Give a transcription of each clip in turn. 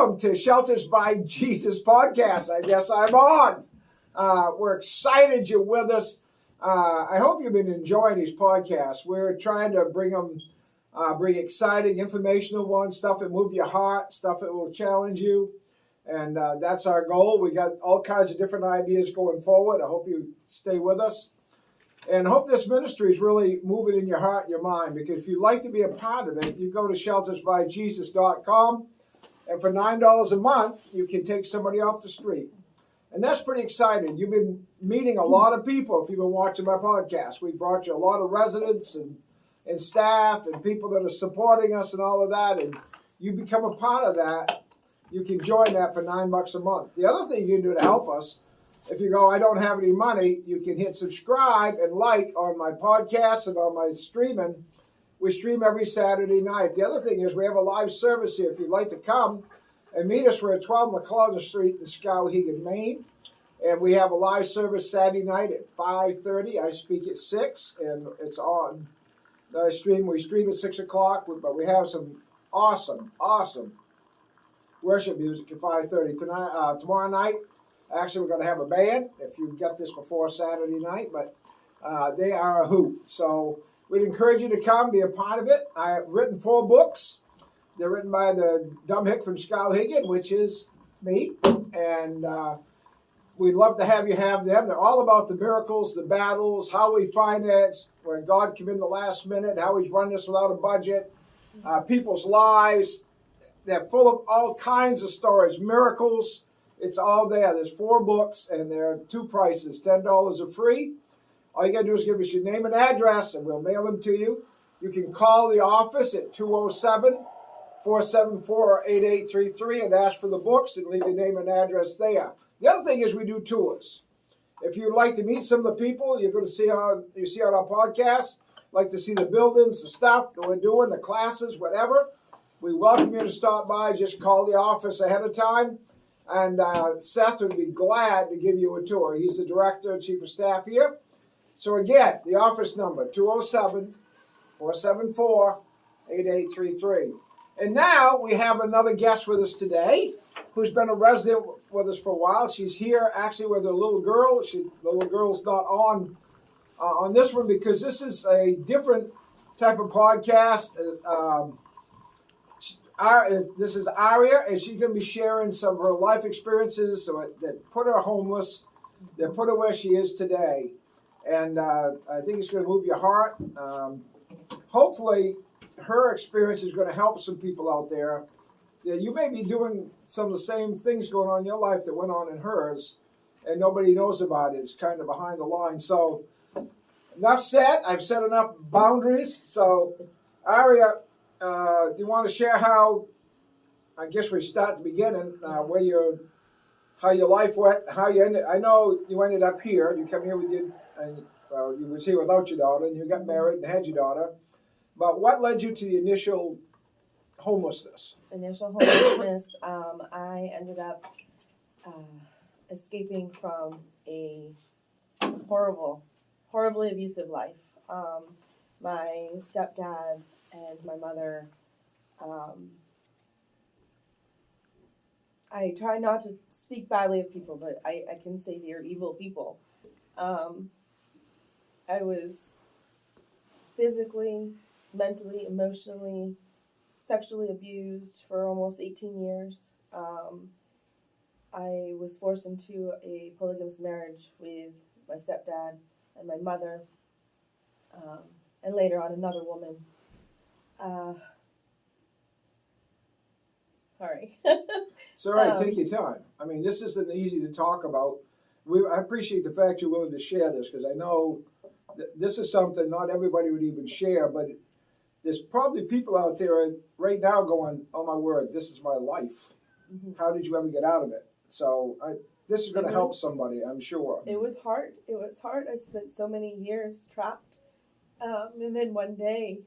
welcome to Shelters by Jesus podcast. I guess I'm on. We're excited you're with us. I hope you've been enjoying these podcasts. We're trying to bring exciting, informational ones, stuff that move your heart, stuff that will challenge you. And that's our goal. We got all kinds of different ideas going forward. I hope you stay with us. And I hope this ministry is really moving in your heart and your mind, because if you'd like to be a part of it, you go to sheltersbyjesus.com, and for $9 a month, you can take somebody off the street. And that's pretty exciting. You've been meeting a lot of people if you've been watching my podcast. We brought you a lot of residents and staff and people that are supporting us and all of that, and you become a part of that. You can join that for $9 a month. The other thing you can do to help us, if you go, I don't have any money, you can hit subscribe and like on my podcast and on my streaming. We stream every Saturday night. The other thing is we have a live service here. If you'd like to come and meet us, we're at 12 McClellan Street in Skowhegan, Maine. And we have a live service Saturday night at 5:30. I speak at 6, and it's on. We stream at 6 o'clock, but we have some awesome worship music at 5:30. Tomorrow night, actually, we're going to have a band, if you get this before Saturday night, but they are a hoot. So we'd encourage you to come, be a part of it. I've written 4 books. They're written by the dumb hick from Skowhegan, which is me, and we'd love to have you have them. They're all about the miracles, the battles, how we finance, when God came in the last minute, how He's run this without a budget, people's lives. They're full of all kinds of stories, miracles. It's all there. There's 4 books, and they're 2 prices. $10 are free. All you got to do is give us your name and address, and we'll mail them to you. You can call the office at 207-474-8833 and ask for the books and leave your name and address there. The other thing is we do tours. If you'd like to meet some of the people you're going to see on our podcast, like to see the buildings, the stuff that we're doing, the classes, whatever, we welcome you to stop by. Just call the office ahead of time. And Seth would be glad to give you a tour. He's the director and chief of staff here. So again, the office number, 207-474-8833. And now we have another guest with us today who's been a resident with us for a while. She's here actually with her little girl. The little girl's not on this one because this is a different type of podcast. This is Aria, and she's going to be sharing some of her life experiences that put her homeless, that put her where she is today. And I think it's going to move your heart. Hopefully, her experience is going to help some people out there. Yeah, you may be doing some of the same things going on in your life that went on in hers, and nobody knows about it. It's kind of behind the line. So, enough said. I've set enough boundaries. So, Aria, do you want to share how, I guess we start at the beginning, how your life went, how you ended? I know you ended up here. You come here with you was here without your daughter, and you got married and had your daughter. But what led you to the initial homelessness? I ended up escaping from a horribly abusive life. My stepdad and my mother, I try not to speak badly of people, but I can say they're evil people. I was physically, mentally, emotionally, sexually abused for almost 18 years. I was forced into a polygamous marriage with my stepdad and my mother, and later on another woman. Sorry. It's all right. Take your time. I mean, this isn't easy to talk about. I appreciate the fact you're willing to share this, because I know this is something not everybody would even share, but there's probably people out there right now going, oh my word, this is my life. Mm-hmm. How did you ever get out of it? So this is going to help somebody, I'm sure. It was hard. I spent so many years trapped. And then one day,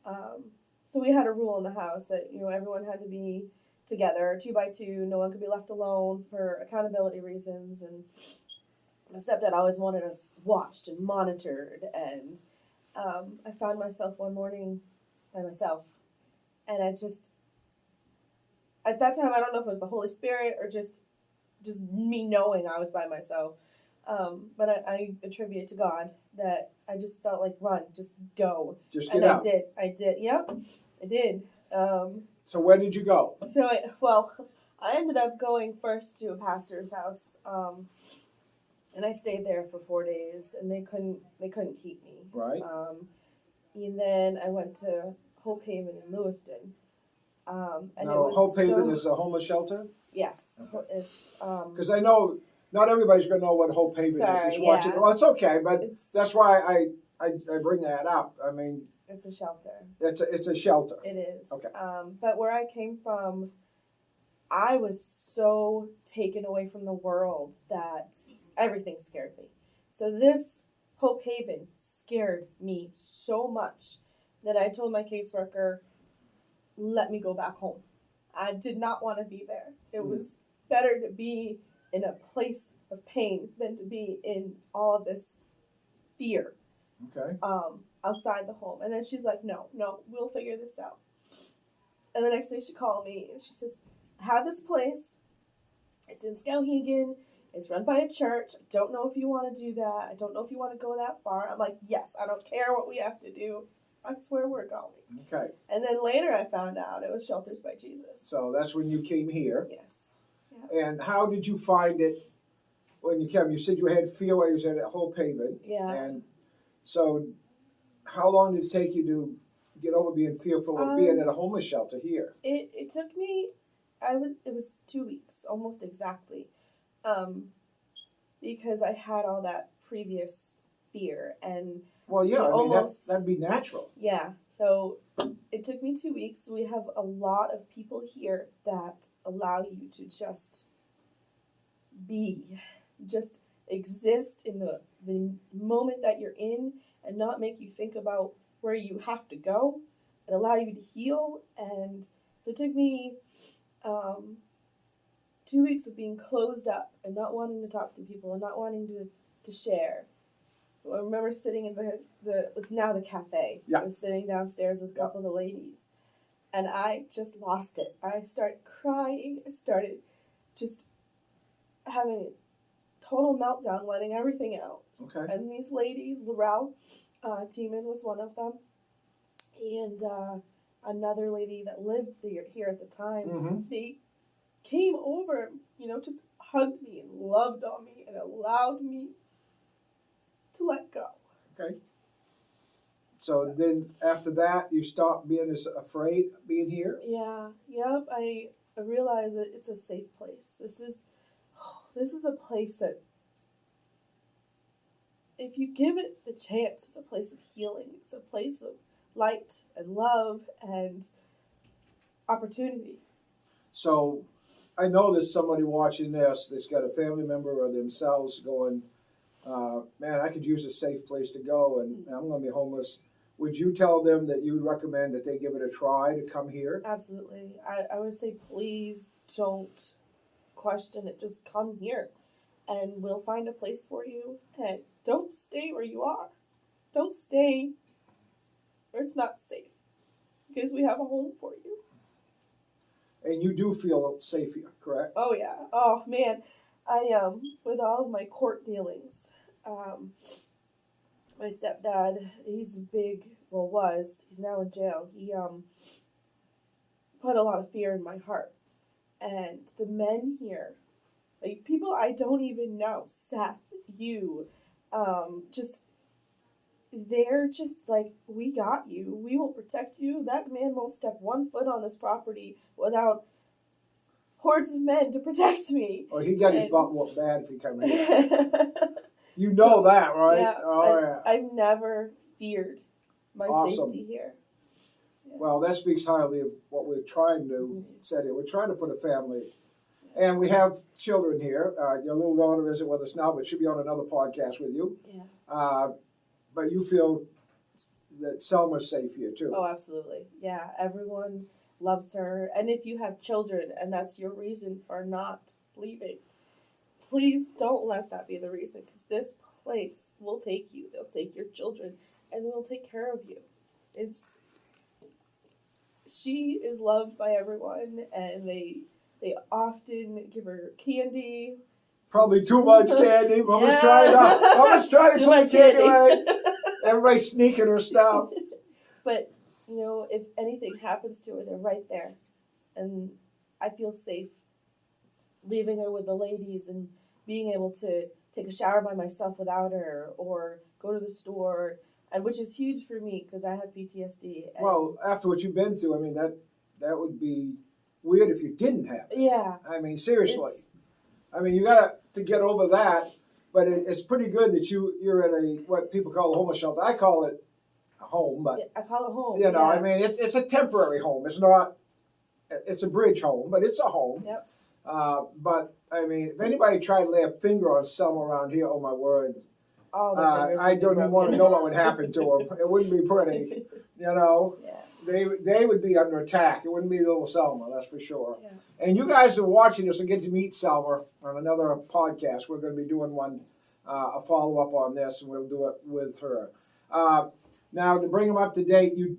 so we had a rule in the house that, everyone had to be together, 2 by 2. No one could be left alone for accountability reasons. And my stepdad always wanted us watched and monitored. And I found myself one morning by myself, and at that time, I don't know if it was the Holy Spirit or just me knowing I was by myself. But I attribute it to God that I just felt like run, just go. Just get And out. I did. Yep, I did. So where did you go? I ended up going first to a pastor's house, and I stayed there for 4 days, and they couldn't keep me. Right. And then I went to Hope Haven in Lewiston. And Now, it was Hope Haven is a homeless shelter? Yes. Okay. It's Because I know not everybody's going to know what Hope Haven is. Sorry, It's watching. yeah. Well, it's okay, but it's that's why I bring that up. I mean, it's a shelter. it's a shelter. It is. Okay. But where I came from, I was so taken away from the world that everything scared me. So this Hope Haven scared me so much that I told my caseworker, let me go back home. I did not want to be there. It was better to be in a place of pain than to be in all of this fear Okay. outside the home. And then she's like, no, we'll figure this out. And the next day she called me and she says, I have this place. It's in Skowhegan. It's run by a church. I don't know if you want to do that. I don't know if you want to go that far. I'm like, yes, I don't care what we have to do. That's where we're going. Okay. And then later I found out it was Shelters by Jesus. So that's when you came here. Yes. Yeah. And how did you find it when you came? You said you had fear while you was at Hope Haven. Yeah. And so how long did it take you to get over being fearful of being at a homeless shelter here? It took me, it was 2 weeks, almost exactly. Because I had all that previous fear and Well, yeah, I mean, almost, that'd be natural. Yeah, so it took me 2 weeks. We have a lot of people here that allow you to just be, just exist in the moment that you're in and not make you think about where you have to go and allow you to heal. And so it took me 2 weeks of being closed up and not wanting to talk to people and not wanting to share. I remember sitting in the it's now the cafe. Yeah. I was sitting downstairs with a couple of the ladies, and I just lost it. I started crying. I started just having a total meltdown, letting everything out. Okay. And these ladies, Laurel Tiemann was one of them, and another lady that lived here at the time. Mm-hmm. They came over, just hugged me and loved on me and allowed me to let go. Okay. So then after that, you stopped being as afraid of being here? Yeah. Yep. I realized that it's a safe place. This is a place that, if you give it the chance, it's a place of healing. It's a place of light and love and opportunity. So I know there's somebody watching this that's got a family member or themselves going, man, I could use a safe place to go and I'm going to be homeless. Would you tell them that you would recommend that they give it a try to come here? Absolutely. I would say please don't question it. Just come here and we'll find a place for you. And don't stay where you are. Don't stay where it's not safe, because we have a home for you. And you do feel safe here, correct? Oh, yeah. Oh, man. With all of my court dealings, my stepdad, he's now in jail. He put a lot of fear in my heart. And the men here, like people I don't even know, Seth, you, they're just like, we got you. We will protect you. That man won't step 1 foot on this property without hordes of men to protect me. Oh, he got his butt whooped bad if he come here. You know that, right? Yeah, Oh, I've never feared my Awesome. safety here. Yeah. Well, that speaks highly of what we're trying to set here. We're trying to put a family, and we have children here. Your little daughter isn't with us now, but she'll be on another podcast with you. Yeah. But you feel that Selma's safe here too. Oh, absolutely. Yeah, everyone loves her. And if you have children and that's your reason for not leaving, please don't let that be the reason, because this place will take you. They'll take your children and will take care of you. she is loved by everyone, and they often give her candy. Probably too much candy. Mama's Yeah. trying to Too put much the candy candy. away. Everybody's sneaking her stuff. But if anything happens to her, they're right there, and I feel safe leaving her with the ladies and being able to take a shower by myself without her, or go to the store, and which is huge for me because I have PTSD. And Well, after what you've been through, I mean, that would be weird if you didn't have it. yeah, I mean, seriously. it's, I mean, you got to get over that. But it's pretty good that you're in a what people call a homeless shelter. I call it a home, but I call it home. you know, I mean, it's a temporary home. It's not. It's a bridge home, but it's a home. Yep. But I mean, if anybody tried to lay a finger on Selma around here, oh my word, All the fingers I would be don't even want to broken. know what would happen to them. It wouldn't be pretty, you know. Yeah. They would be under attack. It wouldn't be little Selma, that's for sure. Yeah. And you guys are watching this and get to meet Selma on another podcast. We're going to be doing one, a follow up on this, and we'll do it with her. Now, to bring them up to date, you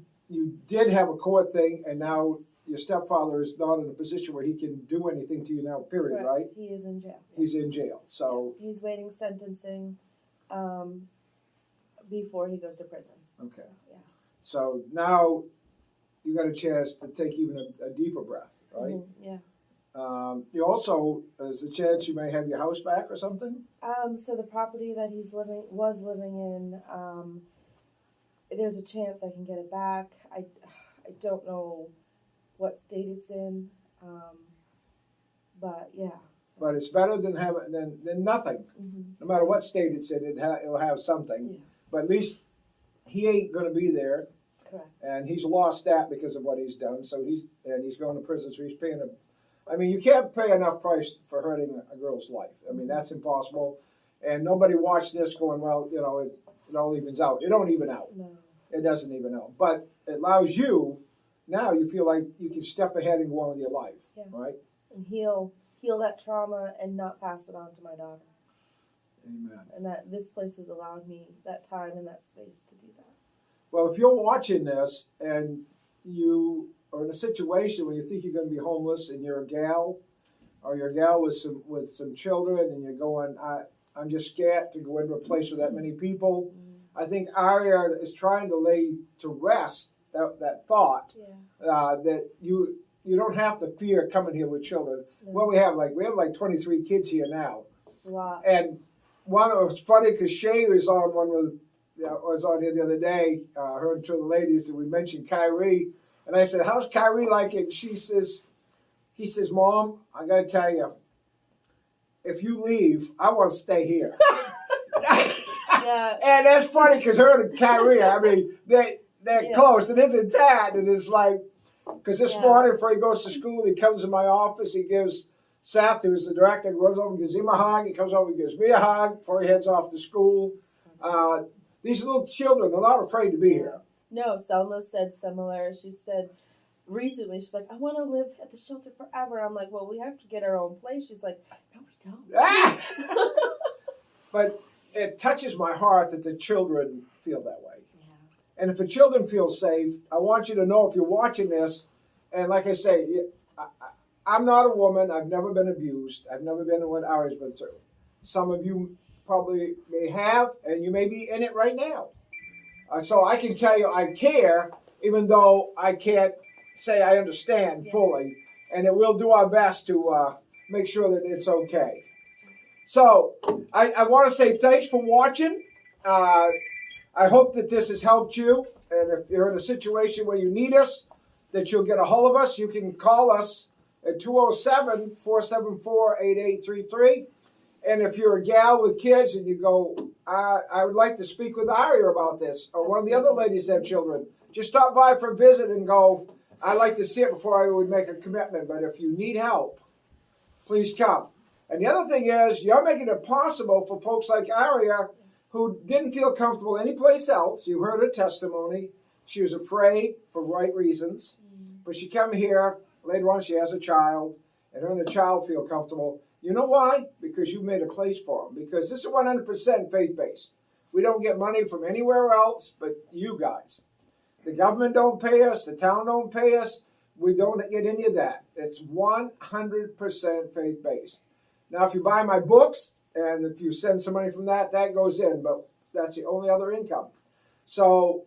did have a court thing, and now your stepfather is not in a position where he can do anything to you now. Period. Correct. Right? He is in jail. He's in jail. So He's waiting sentencing before he goes to prison. okay. Yeah. So now you got a chance to take even a deeper breath, right? Mm-hmm. Yeah. You also, there's a chance you may have your house back or something? So the property that was living in, there's a chance I can get it back. I don't know what state it's in, but yeah. But it's better than than nothing. Mm-hmm. No matter what state it's in, it'll have something. Yeah. But at least he ain't going to be there, Correct. and he's lost that because of what he's done. So he's going to prison. So he's paying I mean, you can't pay enough price for hurting a girl's life. I mean, that's impossible. And nobody watched this going, well, you know, it all evens out. It don't even out. No. It doesn't even out. But it allows you, now you feel like you can step ahead and go on with your life, Yeah. right? And heal that trauma and not pass it on to my daughter. Amen. And that this place has allowed me that time and that space to do that. Well, if you're watching this and you are in a situation where you think you're going to be homeless and you're a gal, or you're a gal with some children, and you're going, I'm just scared to go into a place with that many people. I think Aria is trying to lay to rest that thought that you don't have to fear coming here with children. No. Well, we have like 23 kids here now, It's a lot. and one was funny because Shay was on one with was on here the other day. Her and two of the ladies, and we mentioned Kyrie, and I said, "How's Kyrie like it?" And he says, "Mom, I got to tell you, if you leave, I want to stay here." Yeah. And that's funny because her and Kyrie, I mean, they're Yeah. close. And isn't that? And it's like, because this Yeah. morning before he goes to school, he comes in my office, he gives Seth, who's the director, goes over and gives him a hug. He comes over and gives me a hug before he heads off to school. These little children are not afraid to be here. No, Selma said similar. She said recently, she's like, I want to live at the shelter forever. I'm like, well, we have to get our own place. She's like, no, we don't. Ah! But it touches my heart that the children feel that way. Yeah. And if the children feel safe, I want you to know if you're watching this, and like I say, I'm not a woman. I've never been abused. I've never been in what Ari's been through. Some of you probably may have, and you may be in it right now. So I can tell you I care, even though I can't say I understand fully. And it will do our best to make sure that it's okay. So I want to say thanks for watching. I hope that this has helped you. And if you're in a situation where you need us, that you'll get a hold of us. You can call us at 207-474-8833. And if you're a gal with kids and you go, I would like to speak with Aria about this, or one of the other ladies that have children, just stop by for a visit and go, I'd like to see it before I would make a commitment. But if you need help, please come. And the other thing is, you're making it possible for folks like Aria who didn't feel comfortable anyplace else. You heard her testimony. She was afraid for right reasons. But she come here, later on she has a child, and her and the child feel comfortable. You know why? Because you made a place for them. Because this is 100% faith-based. We don't get money from anywhere else but you guys. The government don't pay us. The town don't pay us. We don't get any of that. It's 100% faith-based. Now, if you buy my books and if you send some money from that, that goes in, but that's the only other income. So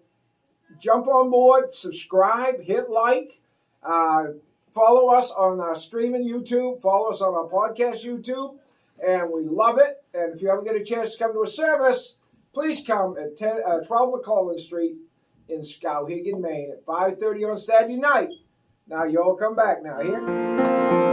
jump on board, subscribe, hit like, follow us on our streaming YouTube, follow us on our podcast YouTube, and we love it. And if you ever get a chance to come to a service, please come at 12 McClellan Street in Skowhegan, Maine at 5:30 on Saturday night. Now, you all come back now here.